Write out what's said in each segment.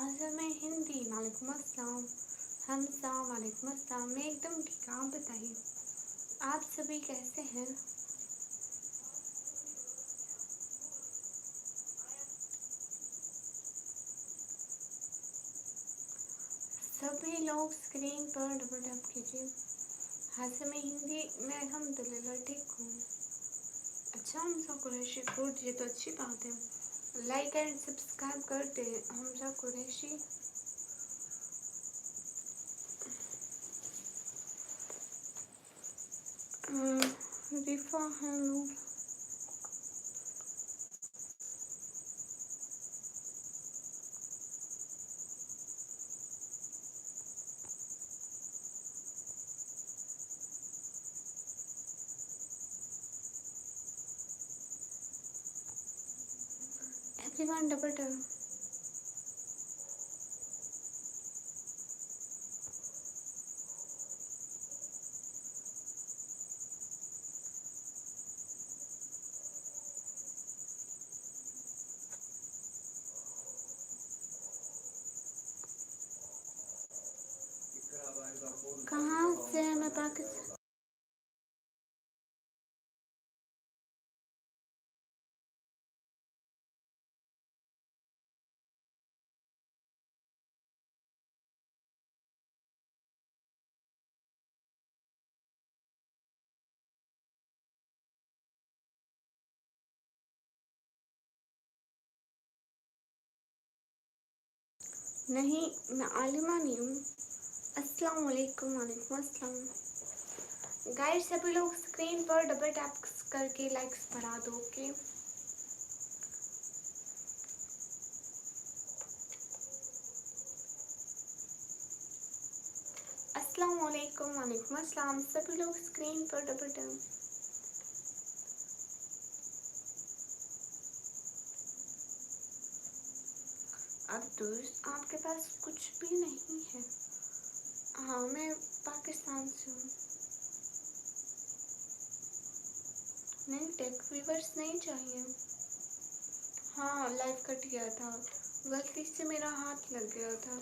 आज मैं हिंदी वालेकुम अस्सलाम हमसा वालेकुम अस्सलाम। मैं एकदम ठीक। आप बताइए आप सभी कैसे हैं? सभी लोग स्क्रीन पर डबल टैप कीजिए। आज मैं हिंदी में अल्हम्दुलिल्लाह ठीक हूँ। अच्छा हमसा कुरैशी गुड, ये तो अच्छी बात है। लाइक एंड सब्सक्राइब कर दे हमसा Qureshi. रिफा hello. Everyone double tap. कहाँ से मैं पाकिस्तान। नहीं, मैं आलिमा नहीं हूँ। अस्सलाम वालेकुम। वालेकुम अस्सलाम। गाइस सभी लोग स्क्रीन पर डबल टैप करके लाइक्स बढ़ा दो। ओके अस्सलाम वालेकुम। वालेकुम अस्सलाम। सभी लोग स्क्रीन पर डबल टैप। अब दोस्त आपके पास कुछ भी नहीं है। हाँ मैं पाकिस्तान से हूँ। नहीं टेक व्यूवर्स नहीं चाहिए। हाँ लाइव कट गया था, गलती से मेरा हाथ लग गया था।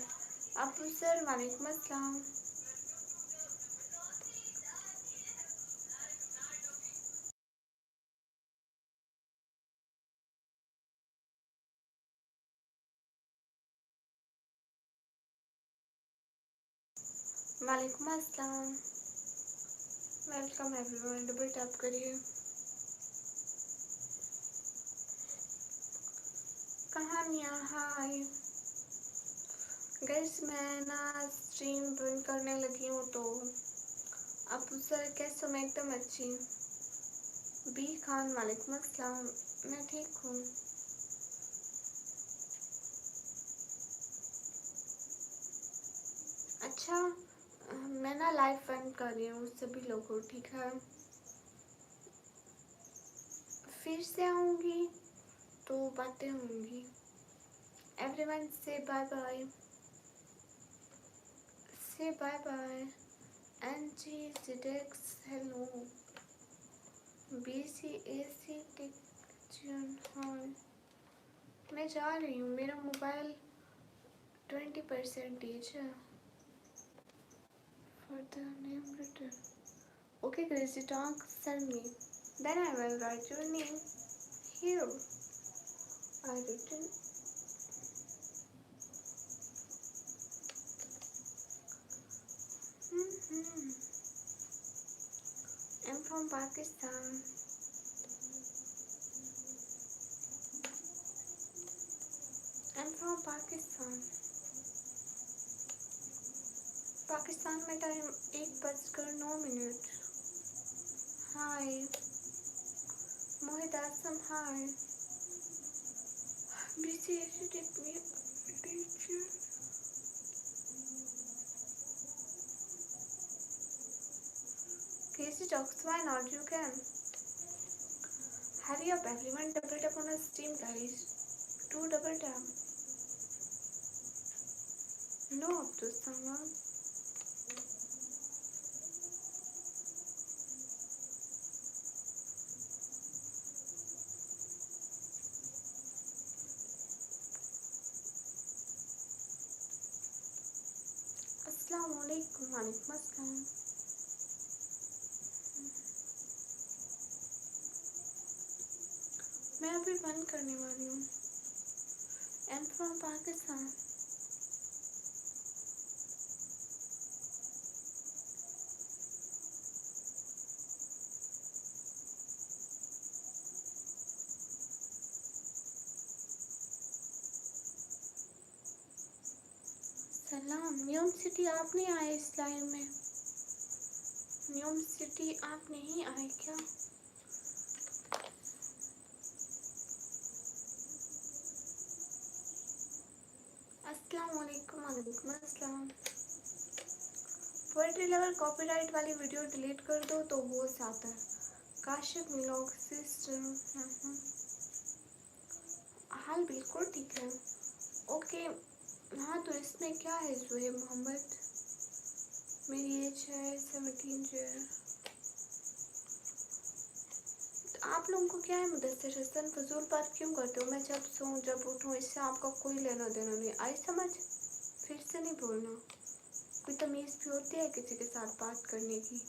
अब सर वालेकुम अस्सलाम। वालेकुम अस्सलाम। Welcome everyone. डबल टैप करिए। कहानियाँ हाय गैस, मैं ना स्ट्रीम बंद करने लगी हूँ तो अब सर कैसे हो? मैं एकदम अच्छी। बी खान वालेकुम अस्सलाम। मैं ठीक हूँ। अच्छा मैं ना लाइव बंद कर रही हूँ सभी लोगों, ठीक है? फिर से आऊँगी तो बातें होंगी। एवरीवन से बाय बाय। से बाय बाय। एनजी सिडेक्स हेलो। BCAC टेक्चर हाँ मैं जा रही हूँ। मेरा मोबाइल 20% है। For the name written. Okay, Gracie, talk, send me. Then I will write your name here. I written. I'm from Pakistan. I'm from Pakistan. Pakistan में time 1:09। Hi Mohit awesome hi. BCAC टेक्चर Casey talks, why not? You can. Hurry up everyone, double tap on a stream guys. Do double tap. No Abdul Samad. अस्सलाम वालेकुम। वालेकुम अस्सलाम। मैं अभी बंद करने वाली हूँ। M from Pakistan. सलाम। न्यूम सिटी आप नहीं आए इस लाइव में? न्यूम सिटी आप नहीं आए क्या? अस्सलाम वालेकुम। वालेकुम अस्सलाम। पोएट्री लवर कॉपीराइट वाली वीडियो डिलीट कर दो तो वो आता है। काशिफ मिलोग सिस्टर। हाल बिल्कुल ठीक है। ओके। हाँ तो इसमें क्या है जुहेब मोहम्मद? मेरी एज है 17 ईयर। तो आप लोगों को क्या है मुदस्सिर हसन, फजूल बात क्यों करते हो? मैं जब सोऊं जब उठूं इससे आपका कोई लेना देना नहीं। आई समझ? फिर से नहीं बोलना। कोई तमीज़ भी होती है किसी के साथ बात करने की।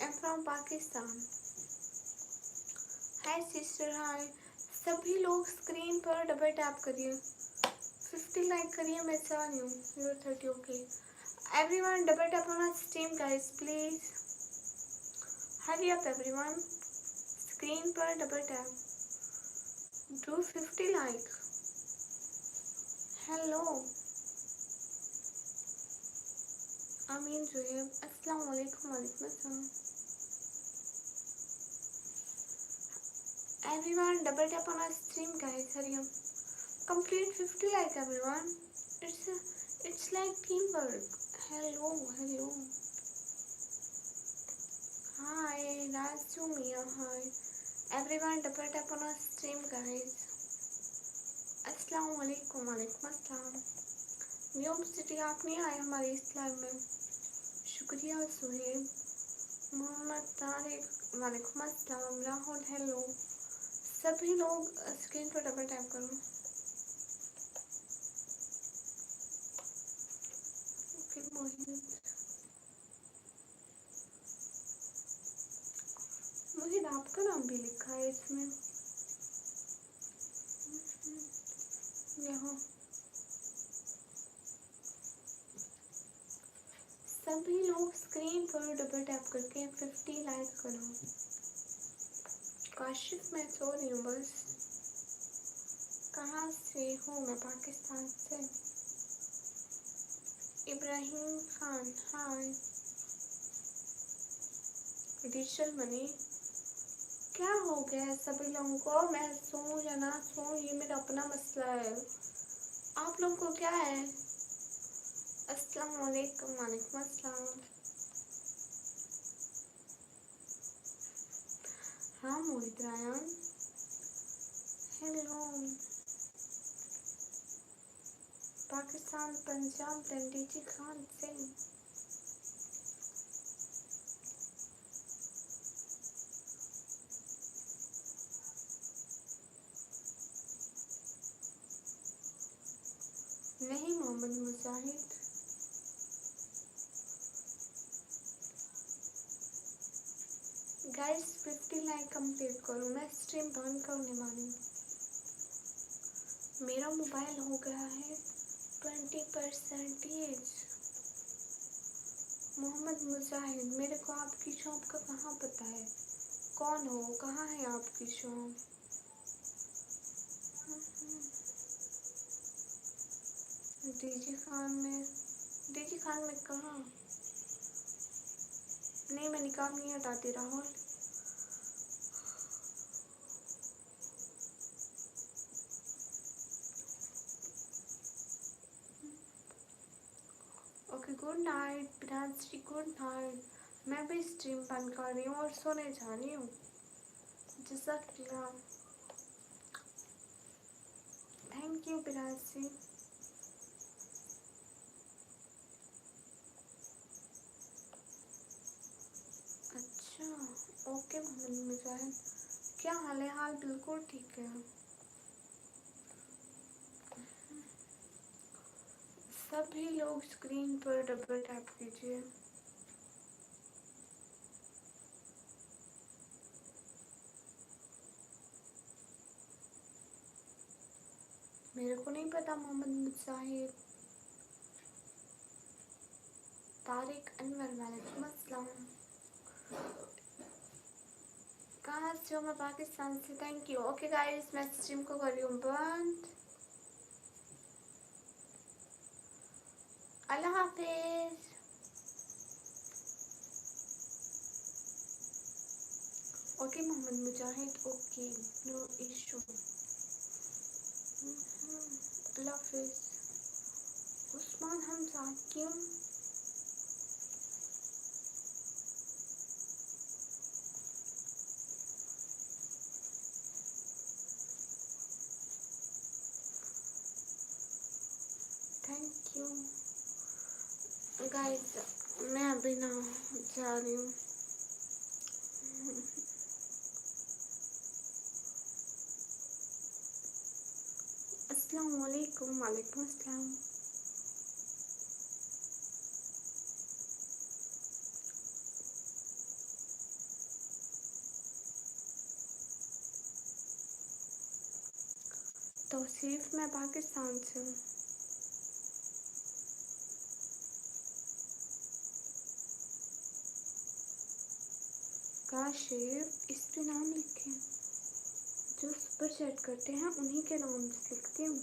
M from Pakistan. Hi sister हाय। सभी लोग स्क्रीन पर डबल टैप करिए। 50 लाइक करिए। मैं चाह रही हूँ। Your 30 okay. Everyone double tap on stream guys please. Hurry up everyone. Screen पर double tap. Do 50 like. Hello Ameen Juhaib. अस्सलाम वालेकुम। वालेकुम अस्सलाम। Everyone double tap on stream guys. Hurry up. Complete 50 like everyone. It's like teamwork. Hello, hello. Hi, nice to meet you. Hi. Everyone double tap on our stream guys. अस्सलाम वालेकुम। वालेकुम अस्सलाम। न्यूम city आप नहीं आए हमारे इस लाइव में। शुक्रिया सुहेब। मोहम्मद तारिक। वालेकुम अस्सलाम। राहुल हेलो। सभी लोग स्क्रीन पर डबल टैप करो। ओके मोहित। मोहित आपका नाम भी लिखा है इसमें। यहाँ सभी लोग स्क्रीन पर डबल टैप करके 50 लाइक करो। काशिफ मैं सो रही हूँ बस। कहाँ से हूँ मैं? पाकिस्तान से। इब्राहिम खान हाय। डिजिटल मनी क्या हो गया है सभी लोगों को? मैं सोऊं या ना सोऊं ये मेरा अपना मसला है। आप लोगों को क्या है? अस्सलाम वालेकुम। वालेकुम अस्सलाम। हाँ मोहित रायन हेलो। पाकिस्तान पंजाब डंडीजी खान सिंह। नहीं मोहम्मद मुजाहिद। गाइस 50 लाइक कंप्लीट करो। मैं स्ट्रीम बंद करने वाली हूँ। मेरा मोबाइल हो गया है 20%। मोहम्मद मुजाहिद मेरे को आपकी शॉप का कहाँ पता है? कौन हो? कहाँ है आपकी शॉप? डीजी खान में कहाँ? नहीं मैं निकाब नहीं हटाती Rahul. Okay good night Piranshi. Good night. मैं भी स्ट्रीम बंद कर रही हूँ और सोने जा रही हूँ। जज़ाकल्लाह। Thank you Piranshi. अच्छा ओके मोहम्मद मुजाहिद क्या हाल है? हाल बिल्कुल ठीक है। सब सभी लोग स्क्रीन पर डबल टैप कीजिए। मेरे को नहीं पता मोहम्मद मुजाहिद, तारिक अनवर, वालेकुम अस्सलाम। कहाँ से हो? मैं पाकिस्तान से। Thank you. ओके गाइस, मैं स्ट्रीम को कर रही हूँ बंद। अल्लाह हाफिज। ओके मोहम्मद मुजाहिद, ओके, नो इशू। अल्लाह हाफिज। उस्मान हमजा क्यों? Thank you guys. मैं अभी ना जा रही हूँ। अस्सलाम वालेकुम। वालेकुम अस्सलाम। तौसीफ, मैं पाकिस्तान से हूँ। काशिफ, इस पे नाम लिखे, जो सुपर चैट करते हैं उन्हीं के नाम लिखती हूँ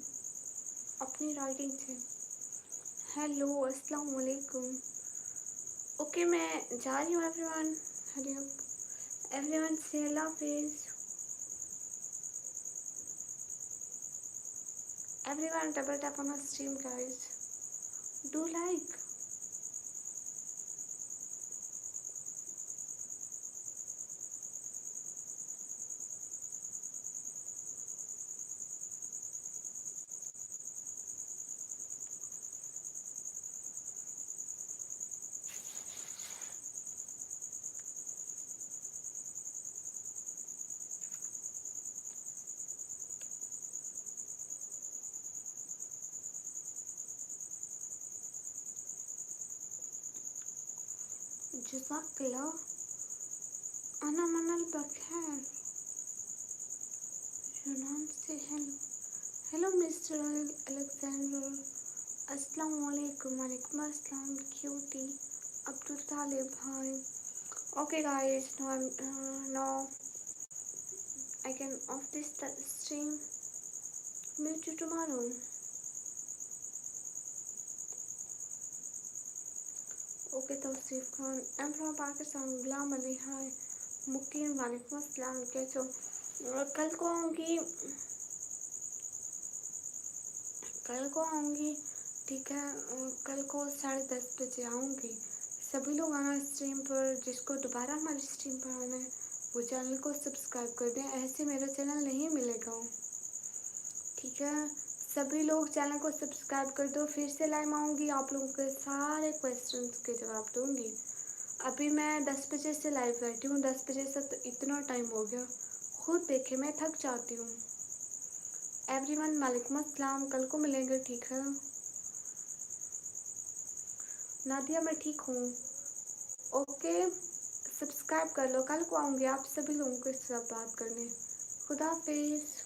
अपनी राइटिंग से। हेलो, अस्सलाम वालेकुम। ओके, मैं जा रही हूँ एवरीवन। हेलो एवरीवन, से अल्लाह हाफिज। Everyone double tap on stream guys, do like. जज़ाकल्लाह। अना मनल बखैर। यूनान से हेलो। हेलो मिस्टर अलेक्जेंडर, अस्सलाम वालेकुम। वालेकुम अस्सलाम cutie. Abdul Talib, hi. Okay guys, now I can off this stream. Meet you tomorrow. Okay Tauseef Khan, I am from Pakistan. Ghulam Ali, hi. Muqeem, वालेकुम अस्सलाम, कैसे हो? कल को आऊँगी, ठीक है। कल को 10:30 बजे आऊँगी। सभी लोग आना स्ट्रीम पर। जिसको दोबारा हमारी स्ट्रीम पर आना है वो चैनल को सब्सक्राइब कर दें, ऐसे मेरा चैनल नहीं मिलेगा, ठीक है। सभी लोग चैनल को सब्सक्राइब कर दो। फिर से लाइव आऊँगी, आप लोगों के सारे क्वेश्चंस के जवाब दूँगी। अभी मैं 10 बजे से लाइव बैठी हूँ, 10 बजे से तो इतना टाइम हो गया, खुद देखे मैं थक जाती हूँ। एवरीवन वालेकुम अस्सलाम, कल को मिलेंगे, ठीक है। नादिया, मैं ठीक हूँ। ओके, सब्सक्राइब कर लो, कल को आऊँगी आप सभी लोगों के साथ बात करने। खुदा हाफिज़।